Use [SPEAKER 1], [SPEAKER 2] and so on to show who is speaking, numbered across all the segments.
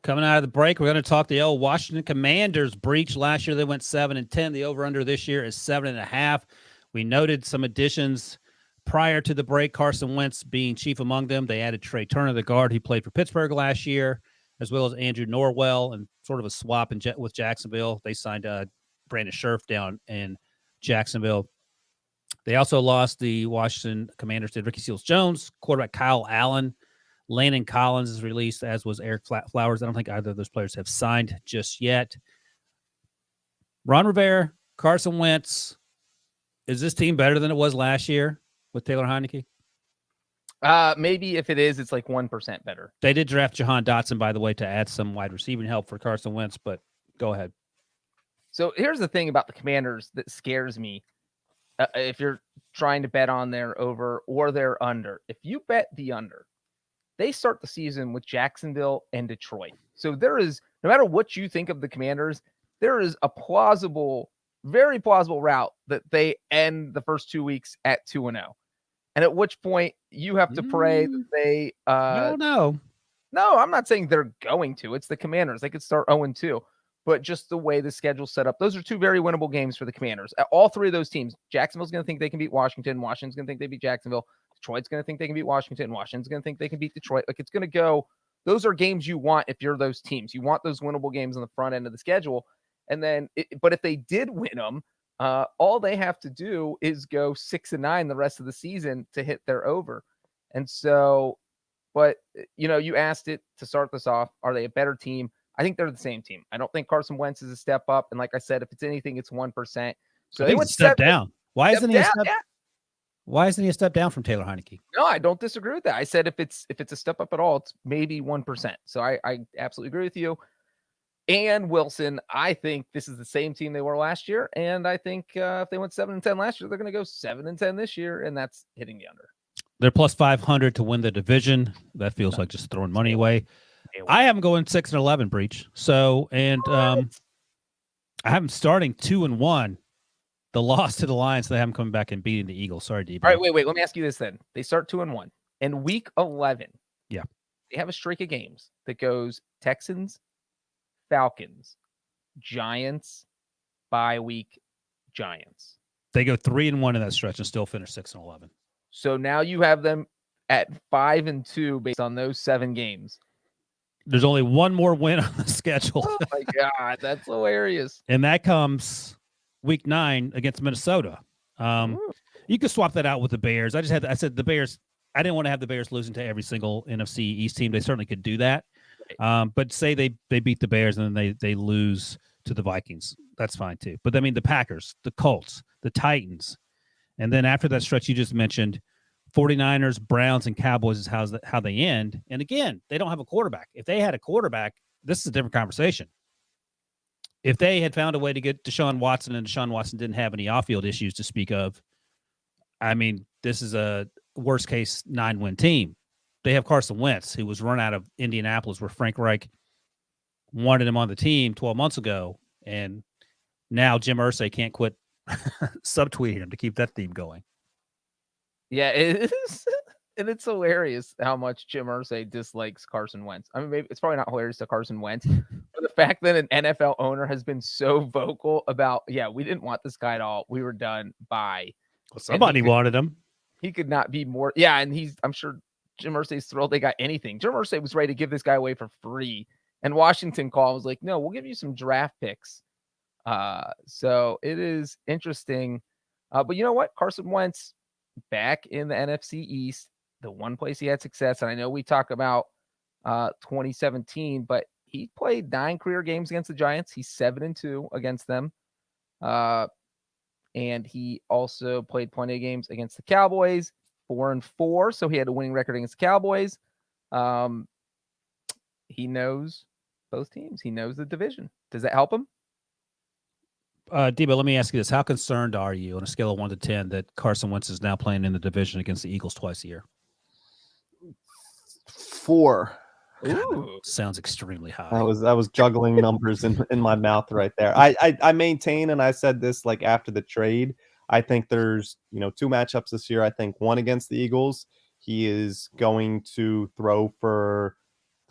[SPEAKER 1] Coming out of the break, we're going to talk the old Washington Commanders breach. Last year they went 7-10. The over/under this year is 7.5. We noted some additions prior to the break. Carson Wentz being chief among them. They added Trey Turner, the guard. He played for Pittsburgh last year, as well as Andrew Norwell, and sort of a swap with Jacksonville. They signed Brandon Scherf down in Jacksonville. They also lost the Washington Commanders to Ricky Seals-Jones, quarterback Kyle Allen. Landon Collins is released, as was Eric Flowers. I don't think either of those players have signed just yet. Ron Rivera, Carson Wentz. Is this team better than it was last year with Taylor Heineke?
[SPEAKER 2] Maybe if it is, it's like 1% better.
[SPEAKER 1] They did draft Jahan Dotson, by the way, to add some wide receiving help for Carson Wentz, but go ahead.
[SPEAKER 2] So here's the thing about the Commanders that scares me. If you're trying to bet on their over or their under, if you bet the under, they start the season with Jacksonville and Detroit. So there is, no matter what you think of the Commanders, there is a plausible, very plausible route that they end the first 2 weeks at 2-0. And at which point you have to pray that they
[SPEAKER 1] I don't know.
[SPEAKER 2] No, I'm not saying they're going to. It's the Commanders. They could start 0-2. But just the way the schedule's set up, those are two very winnable games for the Commanders. All three of those teams, Jacksonville's going to think they can beat Washington. Washington's going to think they beat Jacksonville. Detroit's going to think they can beat Washington. Washington's going to think they can beat Detroit. Like, it's going to go. Those are games you want if you're those teams. You want those winnable games on the front end of the schedule. And then, but if they did win them, all they have to do is go 6-9 the rest of the season to hit their over. And so, but, you asked it to start this off. Are they a better team? I think they're the same team. I don't think Carson Wentz is a step up. And like I said, if it's anything, it's 1%. So
[SPEAKER 1] they would step down. Why isn't he a step?
[SPEAKER 2] Yeah.
[SPEAKER 1] Why isn't he a step down from Taylor Heineke?
[SPEAKER 2] No, I don't disagree with that. I said if it's a step up at all, it's maybe 1%. So I absolutely agree with you. And Wilson, I think this is the same team they were last year. And I think if they went 7-10 last year, they're going to go 7-10 this year. And that's hitting the under.
[SPEAKER 1] They're plus 500 to win the division. That feels like just throwing money away. I have them going 6-11, Breech. So, and I have them starting 2-1. The loss to the Lions, they haven't come back and beating the Eagles. Sorry, DB.
[SPEAKER 2] All right, wait. Let me ask you this then. They start 2-1. In week 11,
[SPEAKER 1] yeah,
[SPEAKER 2] they have a streak of games that goes Texans, Falcons, Giants, bye week, Giants.
[SPEAKER 1] They go 3-1 in that stretch and still finish 6-11.
[SPEAKER 2] So now you have them at 5-2 based on those 7 games.
[SPEAKER 1] There's only one more win on the schedule.
[SPEAKER 2] Oh my God, that's hilarious.
[SPEAKER 1] And that comes week 9 against Minnesota. You could swap that out with the Bears. I said the Bears. I didn't want to have the Bears losing to every single NFC East team. They certainly could do that. But say they beat the Bears and then they lose to the Vikings. That's fine too. But I mean, the Packers, the Colts, the Titans. And then after that stretch you just mentioned, 49ers, Browns, and Cowboys is how they end. And again, they don't have a quarterback. If they had a quarterback, this is a different conversation. If they had found a way to get Deshaun Watson and Deshaun Watson didn't have any off-field issues to speak of, I mean, this is a worst-case 9-win team. They have Carson Wentz, who was run out of Indianapolis where Frank Reich wanted him on the team 12 months ago. And now Jim Irsay can't quit subtweeting him to keep that theme going.
[SPEAKER 2] Yeah, it is. And it's hilarious how much Jim Irsay dislikes Carson Wentz. I mean, maybe it's probably not hilarious to Carson Wentz, but the fact that an NFL owner has been so vocal about, we didn't want this guy at all. We were done. Bye.
[SPEAKER 1] Well, somebody wanted him.
[SPEAKER 2] He could not be more. Yeah, and I'm sure Jim Irsay's thrilled they got anything. Jim Irsay was ready to give this guy away for free. And Washington called was like, no, we'll give you some draft picks. So it is interesting. But you know what? Carson Wentz back in the NFC East, the one place he had success. And I know we talk about 2017, but he played 9 career games against the Giants. He's 7-2 against them. And he also played plenty of games against the Cowboys, 4-4. So he had a winning record against the Cowboys. He knows both teams. He knows the division. Does that help him?
[SPEAKER 1] Debo, let me ask you this. How concerned are you on a scale of 1 to 10 that Carson Wentz is now playing in the division against the Eagles twice a year?
[SPEAKER 3] 4.
[SPEAKER 2] Ooh.
[SPEAKER 1] Sounds extremely high.
[SPEAKER 3] I was juggling numbers in my mouth right there. I maintain, and I said this like after the trade, I think there's 2 matchups this year. I think one against the Eagles, he is going to throw for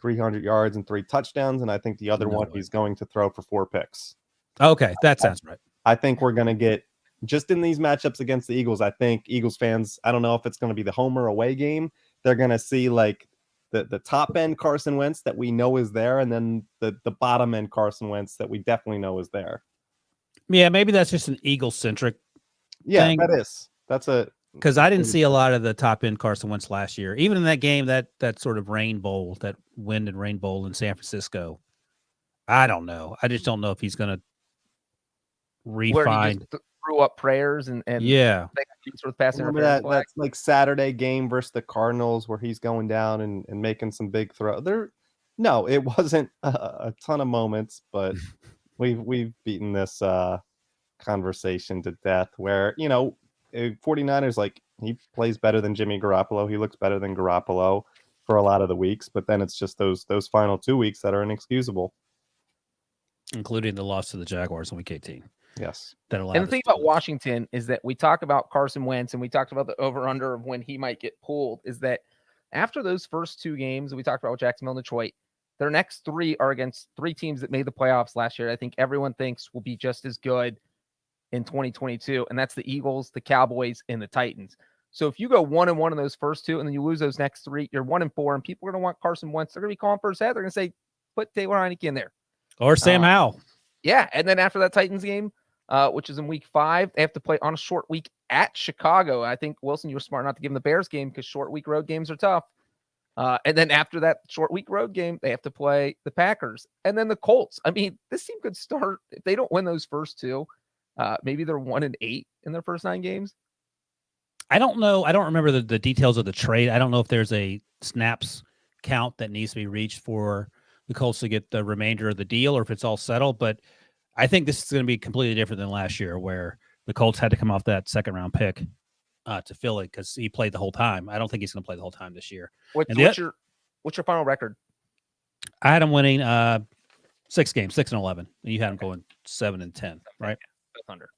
[SPEAKER 3] 300 yards and 3 touchdowns, and I think the other
[SPEAKER 1] No
[SPEAKER 3] one
[SPEAKER 1] way.
[SPEAKER 3] he's going to throw for 4 picks.
[SPEAKER 1] Okay, that sounds right.
[SPEAKER 3] I think we're going to get, just in these matchups against the Eagles, I think Eagles fans, I don't know if it's going to be the home or away game, they're going to see like the top end Carson Wentz that we know is there, and then the bottom end Carson Wentz that we definitely know is there.
[SPEAKER 1] Yeah, maybe that's just an Eagle-centric thing.
[SPEAKER 3] That is. That's a
[SPEAKER 1] Because I didn't see a lot of the top end Carson Wentz last year. Even in that game, that sort of rain bowl, that wind and rain bowl in San Francisco. I don't know. I just don't know if he's going to
[SPEAKER 2] Where he
[SPEAKER 1] refine.
[SPEAKER 2] just threw up prayers and
[SPEAKER 1] Yeah.
[SPEAKER 2] they got sort of passing
[SPEAKER 3] remember
[SPEAKER 2] interference
[SPEAKER 3] that
[SPEAKER 2] flag.
[SPEAKER 3] that's like Saturday game versus the Cardinals where he's going down and making some big throw. No, it wasn't a ton of moments, but we've beaten this conversation to death where, 49ers, like, he plays better than Jimmy Garoppolo. He looks better than Garoppolo for a lot of the weeks, but then it's just those final 2 weeks that are inexcusable.
[SPEAKER 1] Including the loss to the Jaguars in Week 18.
[SPEAKER 3] Yes.
[SPEAKER 1] That allowed
[SPEAKER 2] And the
[SPEAKER 1] us
[SPEAKER 2] thing
[SPEAKER 1] to
[SPEAKER 2] about
[SPEAKER 1] lose.
[SPEAKER 2] Washington is that we talk about Carson Wentz and we talked about the over-under of when he might get pulled, is that after those first 2 games that we talked about with Jacksonville and Detroit, their next 3 are against 3 teams that made the playoffs last year. I think everyone thinks will be just as good in 2022, and that's the Eagles, the Cowboys, and the Titans. So if you go 1-1 in those first 2 and then you lose those next 3, you're 1-4, and people are going to want Carson Wentz. They're going to be calling for his head. They're going to say, put Taylor Heineke in there.
[SPEAKER 1] Or Sam Howell.
[SPEAKER 2] Yeah, and then after that Titans game, which is in week 5, they have to play on a short week at Chicago. I think, Wilson, you were smart not to give them the Bears game because short week road games are tough. And then after that short week road game, they have to play the Packers and then the Colts. I mean, this team could start, if they don't win those first 2, maybe they're 1-8 in their first 9 games.
[SPEAKER 1] I don't know. I don't remember the details of the trade. I don't know if there's a snaps count that needs to be reached for the Colts to get the remainder of the deal or if it's all settled. But I think this is going to be completely different than last year where the Colts had to come off that second round pick to fill it because he played the whole time. I don't think he's going to play the whole time this year.
[SPEAKER 2] What's your final record?
[SPEAKER 1] I had him winning 6 games, 6-11. And you had him going 7-10, right?
[SPEAKER 2] Both under.